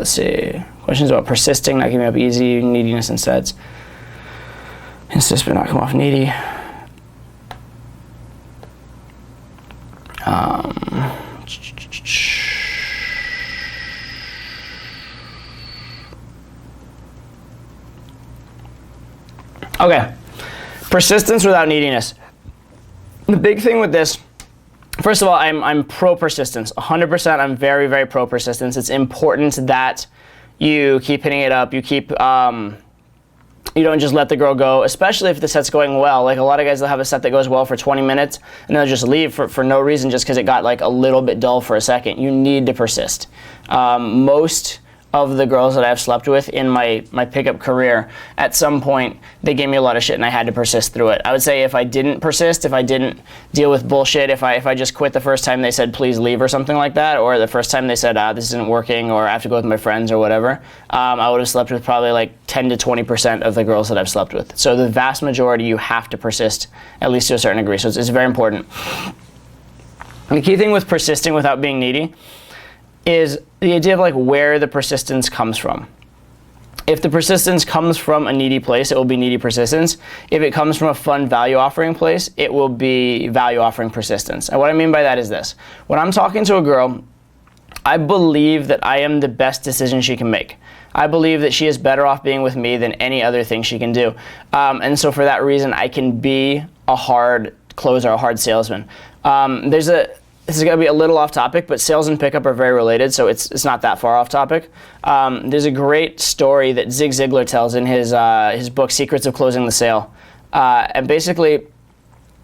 let's see. Questions about persisting, not giving up easy, neediness and sets. Insist but not come off needy. Okay, persistence without neediness. The big thing with this, first of all, I'm pro persistence. 100%, I'm very, very pro persistence. It's important that you keep hitting it up. You keep, you don't just let the girl go, especially if the set's going well. Like a lot of guys will have a set that goes well for 20 minutes and they'll just leave for no reason just because it got like a little bit dull for a second. You need to persist. Most of the girls that I've slept with in my pickup career, at some point, they gave me a lot of shit and I had to persist through it. I would say if I didn't persist, if I didn't deal with bullshit, if I just quit the first time they said, please leave or something like that, or the first time they said, this isn't working, or I have to go with my friends or whatever, I would have slept with probably like 10 to 20% of the girls that I've slept with. So the vast majority, you have to persist, at least to a certain degree. So it's very important. And the key thing with persisting without being needy is the idea of like where the persistence comes from. If the persistence comes from a needy place, it will be needy persistence. If it comes from a fun value offering place, it will be value offering persistence. And what I mean by that is this. When I'm talking to a girl, I believe that I am the best decision she can make. I believe that she is better off being with me than any other thing she can do. And so for that reason, I can be a hard closer, a hard salesman. This is going to be a little off topic, but sales and pickup are very related, so it's not that far off topic. There's a great story that Zig Ziglar tells in his book, Secrets of Closing the Sale. And basically,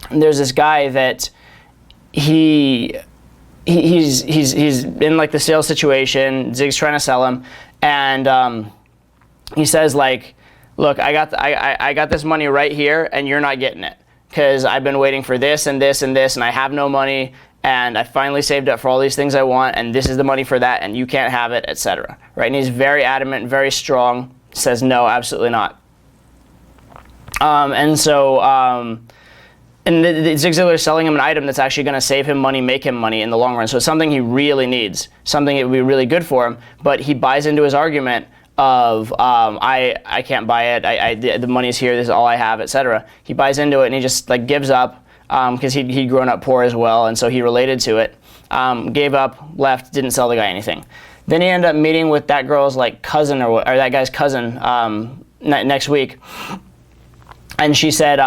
there's this guy that he's in like the sales situation. Zig's trying to sell him, and he says like, look, I got this money right here, and you're not getting it because I've been waiting for this and this and this, and I have no money. And I finally saved up for all these things I want, and this is the money for that, and you can't have it, etc. Right? And he's very adamant, very strong, says no, absolutely not. And Zig Ziglar is selling him an item that's actually going to save him money, make him money in the long run. So it's something he really needs, something that would be really good for him, but he buys into his argument of I can't buy it, the money's here, this is all I have, etc. He buys into it, and he just like gives up. Because he'd grown up poor as well, and so he related to it. Gave up, left, didn't sell the guy anything. Then he ended up meeting with that girl's like cousin or that guy's cousin next week, and she said,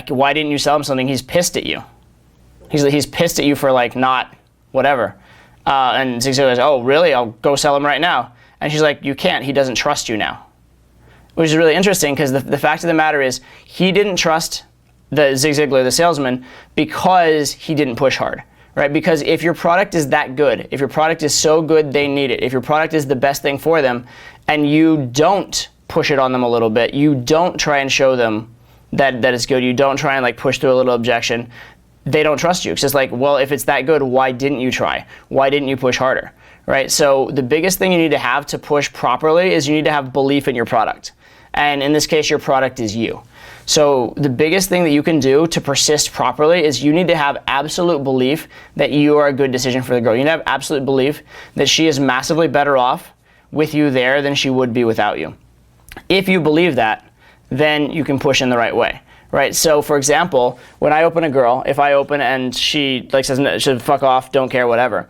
"Why didn't you sell him something? He's pissed at you. He's pissed at you for like not whatever." And Zig Ziglar goes, "Oh, really? I'll go sell him right now." And she's like, "You can't. He doesn't trust you now," which is really interesting because the fact of the matter is he didn't trust the Zig Ziglar, the salesman, because he didn't push hard, right? Because if your product is that good, if your product is so good they need it, if your product is the best thing for them, and you don't push it on them a little bit, you don't try and show them that it's good, you don't try and like push through a little objection, they don't trust you. It's just like, well, if it's that good, why didn't you try? Why didn't you push harder, right? So the biggest thing you need to have to push properly is you need to have belief in your product. And in this case, your product is you. So the biggest thing that you can do to persist properly is you need to have absolute belief that you are a good decision for the girl. You need to have absolute belief that she is massively better off with you there than she would be without you. If you believe that, then you can push in the right way, right? So for example, when I open a girl, if I open and she like says, no, fuck off, don't care, whatever,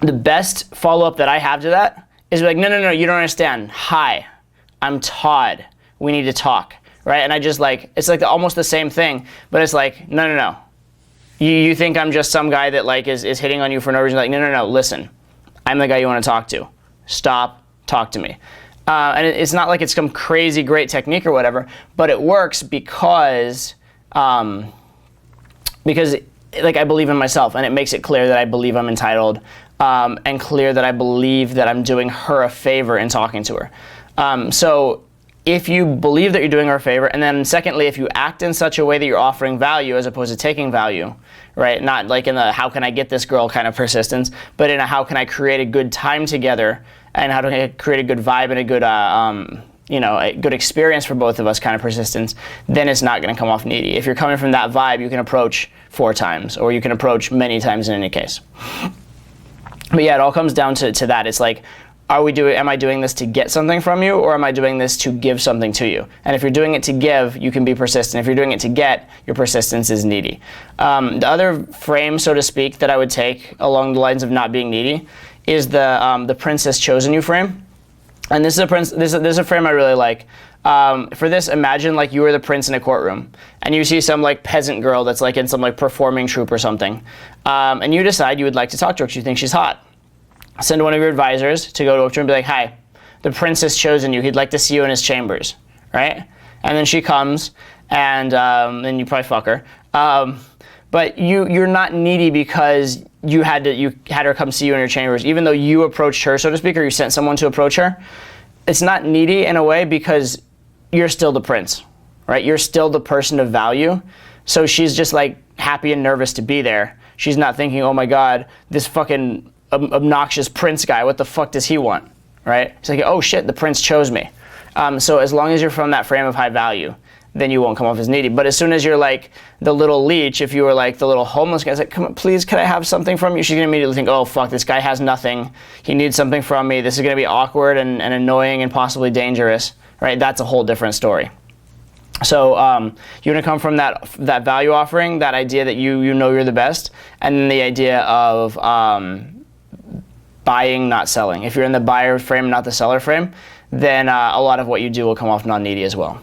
the best follow-up that I have to that is like, no, you don't understand. Hi, I'm Todd. We need to talk. Right? And I just like, it's like almost the same thing, but it's like, no. You think I'm just some guy that like is hitting on you for no reason. Like, no, listen, I'm the guy you want to talk to. Stop, talk to me. And it's not like it's some crazy great technique or whatever, but it works because like I believe in myself, and it makes it clear that I believe I'm entitled, and clear that I believe that I'm doing her a favor in talking to her. So if you believe that you're doing her a favor, and then secondly, if you act in such a way that you're offering value as opposed to taking value, right? Not like in the how can I get this girl kind of persistence, but in a how can I create a good time together, and how do I create a good vibe and a good, a good experience for both of us kind of persistence, then it's not going to come off needy. If you're coming from that vibe, you can approach 4 times, or you can approach many times in any case. But yeah, it all comes down to that. It's like, am I doing this to get something from you, or am I doing this to give something to you? And if you're doing it to give, you can be persistent. If you're doing it to get, your persistence is needy. The other frame, so to speak, that I would take along the lines of not being needy is the prince has chosen you frame. And this is a frame I really like. For this, imagine like you were the prince in a courtroom, and you see some like peasant girl that's like in some like performing troupe or something, and you decide you would like to talk to her because you think she's hot. Send one of your advisors to go to her and be like, "Hi, the prince has chosen you. He'd like to see you in his chambers," right? And then she comes, and then you probably fuck her. But you're not needy because you had her come see you in your chambers, even though you approached her, so to speak, or you sent someone to approach her. It's not needy in a way because you're still the prince, right? You're still the person of value. So she's just like happy and nervous to be there. She's not thinking, oh my God, this fucking obnoxious prince guy, what the fuck does he want, right? It's like, oh shit, the prince chose me. So as long as you're from that frame of high value, then you won't come off as needy. But as soon as you're like the little leech, if you were like the little homeless guy, it's like, come on, please, can I have something from you? She's gonna immediately think, oh fuck, this guy has nothing. He needs something from me. This is gonna be awkward and annoying and possibly dangerous, right? That's a whole different story. So you're gonna come from that value offering, that idea that you know you're the best, and then the idea of buying, not selling. If you're in the buyer frame, not the seller frame, then a lot of what you do will come off non-needy as well.